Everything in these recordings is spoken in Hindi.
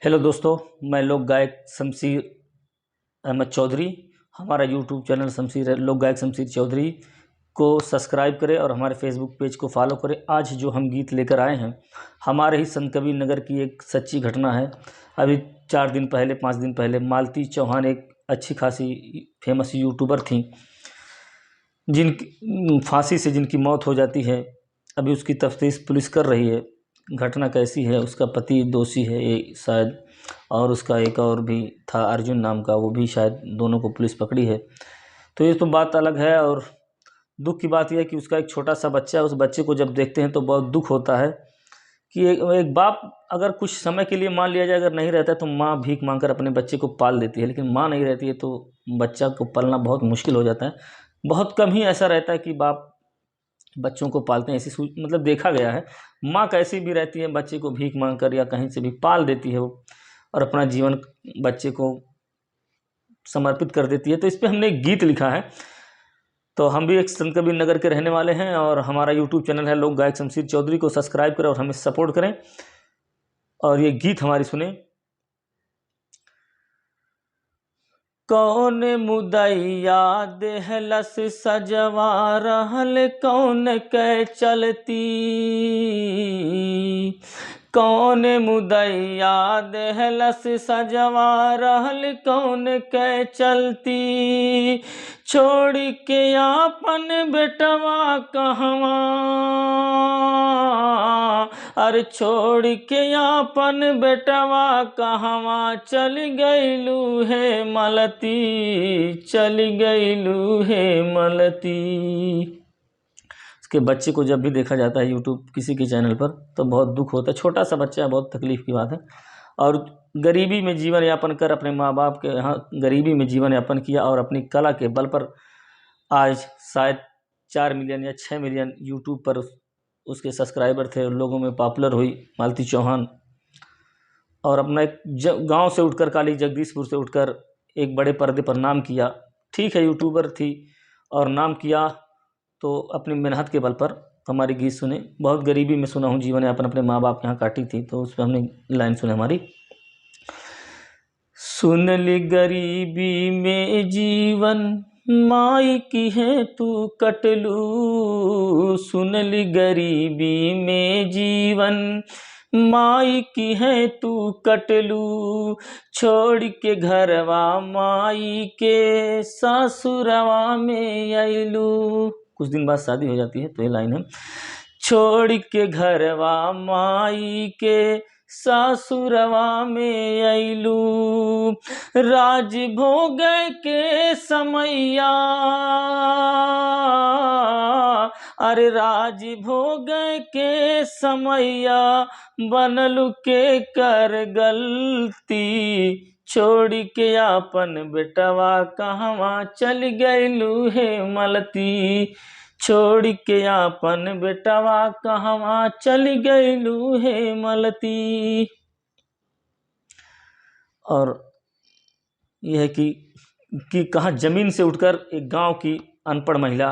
हेलो दोस्तों, मैं लोक गायक शमशीर अहमद चौधरी। हमारा यूट्यूब चैनल शमशीर लोक गायक शमशीर चौधरी को सब्सक्राइब करें और हमारे फेसबुक पेज को फॉलो करें। आज जो हम गीत लेकर आए हैं, हमारे ही संत कबीर नगर की एक सच्ची घटना है। अभी 4 दिन पहले 5 दिन पहले मालती चौहान एक अच्छी खासी फेमस यूट्यूबर थी, जिनकी फांसी से जिनकी मौत हो जाती है। अभी उसकी तफ्तीश पुलिस कर रही है। घटना कैसी है, उसका पति दोषी है ये शायद, और उसका एक और भी था अर्जुन नाम का, वो भी शायद, दोनों को पुलिस पकड़ी है। तो ये तो बात अलग है। और दुख की बात यह है कि उसका एक छोटा सा बच्चा है। उस बच्चे को जब देखते हैं तो बहुत दुख होता है कि एक बाप अगर कुछ समय के लिए मान लिया जाए, अगर नहीं रहता है तो माँ भीख मांगकर अपने बच्चे को पाल देती है, लेकिन माँ नहीं रहती है तो बच्चा को पालना बहुत मुश्किल हो जाता है। बहुत कम ही ऐसा रहता है कि बाप बच्चों को पालते हैं, ऐसी मतलब देखा गया है। माँ कैसी भी रहती है, बच्चे को भीख मांग कर या कहीं से भी पाल देती है वो, और अपना जीवन बच्चे को समर्पित कर देती है। तो इस पर हमने एक गीत लिखा है। तो हम भी एक संत कबीर नगर के रहने वाले हैं, और हमारा यूट्यूब चैनल है लोक गायक शमशीर चौधरी, को सब्सक्राइब करें और हमें सपोर्ट करें। और ये गीत हमारी सुने। कौन मुदैया देहलस सजवा रहल कौन कै चलती, कौन मुदैया देहलस सजवा रहल कौन कै चलती, छोड़ के आपन बेटवा कहवा, अरे छोड़ के आपन बेटवा कहवा चल गईलू है मलती, चल गईलू है मलती। उसके बच्चे को जब भी देखा जाता है यूट्यूब किसी के चैनल पर तो बहुत दुख होता है। छोटा सा बच्चा है, बहुत तकलीफ की बात है। और गरीबी में जीवन यापन कर अपने माँ बाप के यहाँ गरीबी में जीवन यापन किया, और अपनी कला के बल पर आज शायद 4 मिलियन या 6 मिलियन यूट्यूब पर उसके सब्सक्राइबर थे, लोगों में पॉपुलर हुई मालती चौहान। और अपना एक गांव से उठकर, काली जगदीशपुर से उठकर एक बड़े पर्दे पर नाम किया। ठीक है, यूट्यूबर थी और नाम किया, तो अपनी मेहनत के बल पर हमारी गीत सुने। बहुत गरीबी में सुना हूँ जीवन यापन, अपने माँ बाप के यहाँ काटी थी, तो उस पर हमने लाइन सुने हमारी। सुन ली गरीबी में जीवन माई की है तू कटलू, सुन ली गरीबी में जीवन माई की है तू कटलू, छोड़ के घरवा माई के ससुरवा में अइलू। कुछ दिन बाद शादी हो जाती है, तो ये लाइन है। छोड़ के घरवा माई के सासुरवा में अइलू, राज भोग के समैया, अरे राज भोग के समैया बनलू के कर गलती, छोड़ के आपन बेटवा कहवा चल गईलू है मलती, छोड़ के आपन बेटवा कहवा चल गईलू है मलती। और यह है कि कहाँ जमीन से उठकर एक गांव की अनपढ़ महिला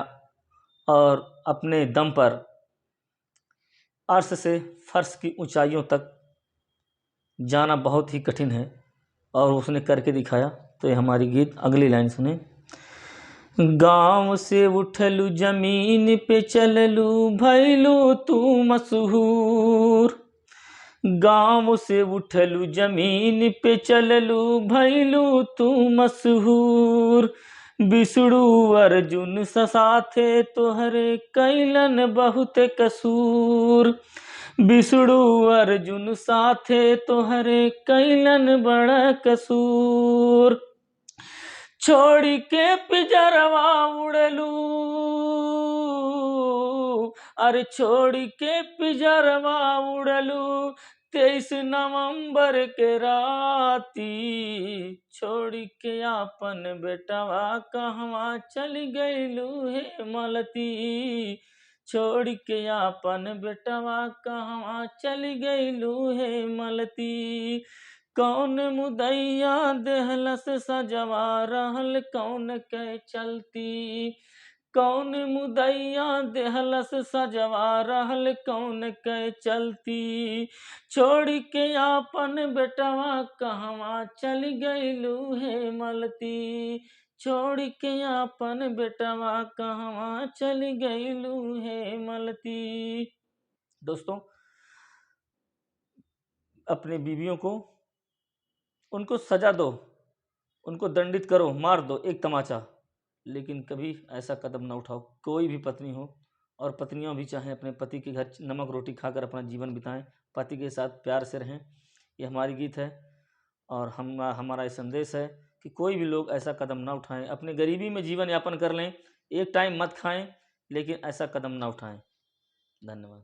और अपने दम पर अर्श से फर्श की ऊंचाइयों तक जाना बहुत ही कठिन है, और उसने करके दिखाया। तो ये हमारी गीत। अगली लाइन सुने। गांव से उठलू जमीन पे चललू भैलू तू मशहूर, गांव से उठलू जमीन पे चललू भैलू तू मशहूर, विष्णु अर्जुन साथे तोहरे कैलन बहुत कसूर, विष्णु अर्जुन साथे तोहरे कैलन बड़ा कसूर, छोड़ के पिजरवा उड़लू, अरे छोड़ के पिजरवा उड़लू 23 नवंबर के राती, छोड़ के आपन बेटवा कहवा चल गईलू है मलती, छोड़ के आपन बेटवा कहवा चल गईलू है मलती, कौन मुदैया देहलस सजवा रहल कौन कै चलती, कौन मुदैया देहलस सजवा रहल कौन कै चलती, छोड़ के आपन बेटवा कहवा चल गइलू हे मलती, छोड़ के आपन बेटवा कहवा चल गइलू हे मलती। दोस्तों, अपने बीवियों को उनको सजा दो, उनको दंडित करो, मार दो एक तमाचा, लेकिन कभी ऐसा कदम ना उठाओ, कोई भी पत्नी हो, और पत्नियां भी चाहें अपने पति के घर नमक रोटी खाकर अपना जीवन बिताएं, पति के साथ प्यार से रहें। ये हमारी गीत है और हमारा ये संदेश है कि कोई भी लोग ऐसा कदम ना उठाएं, अपने गरीबी में जीवन यापन कर लें, एक टाइम मत खाएं, लेकिन ऐसा कदम ना उठाएं। धन्यवाद।